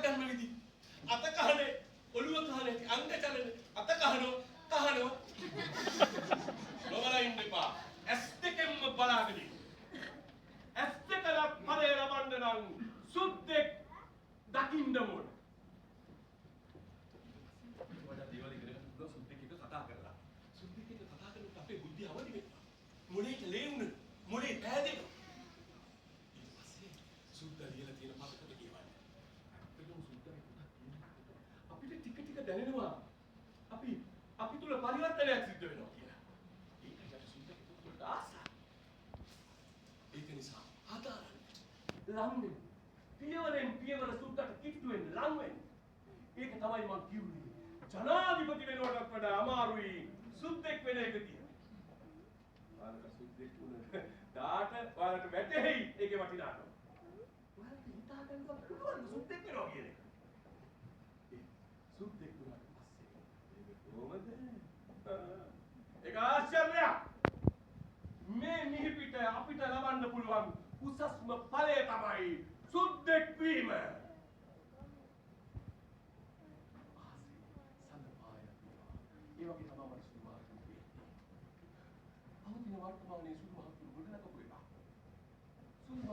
ගන්න විදි. අත කහනේ, ඔළුව කහනේ, අංග චලනේ, අත කහනවා. නොබලා ඉන්න එපා. ඇස් දෙකෙන්ම බලාගෙන ඉන්න. ඇස් දෙකල පරේ ලබන්න නම් සුද්දෙක් දකින්න ඕන. වඩා දේවල් ඉගෙන ගන්න සුද්දෙක් එක්ක කතා කරලා. සුද්දෙක් එක්ක කතා කරනකොට අපේ බුද්ධිය අවදි වෙනවා. මොලේට ලේවුන මොලේ පෑදෙනවා. ඊට පස්සේ සුද්දා ලියලා තියෙන පතකට කියවන්න. අපිටම සුද්දාගේ පුතක් කියනවා. අපිට ටික ටික දැනෙනවා. අපි තුල පරිවර්තනයක් සිද්ධ වෙනවා කියලා. ඒකට සුද්දාගේ පුතට ආසා. ඒක නිසා ආදාරන්න. ලං වෙන්න. පියවරෙන් පියවර සුද්දාට කිට්ටු වෙන්න ලං වෙන්න. ඒක තමයි මම කිව්වේ. ජනාධිපති වෙනවටත් වඩා අමාරුයි සුද්දෙක් වෙන එක කියලා. ඔයාලට සුද්දෙක් වුණ දාට ඔයාලට වැටෙයි ඒකේ වටිනාකම. ඔයාලට හිතා ගන්නවත් පුළුවන් සුද්දෙක් වෙනවා කියන එක. සුද්දෙක් වුණාට පස්සේ ඒක කොහොමද? ඒක ආශ්චර්යයක්. මේ මිහිපිට අපිට ලබන්න පුළුවන් උසස්ම ඵලය තමයි සුද්දෙක් වීම. ඒ වගේ තමයි මට සුදු මහත්තුරු වෙන්නේ. අවුදින වර්තමානයේ සුදු මහත්තුරු ගොඩනගන්න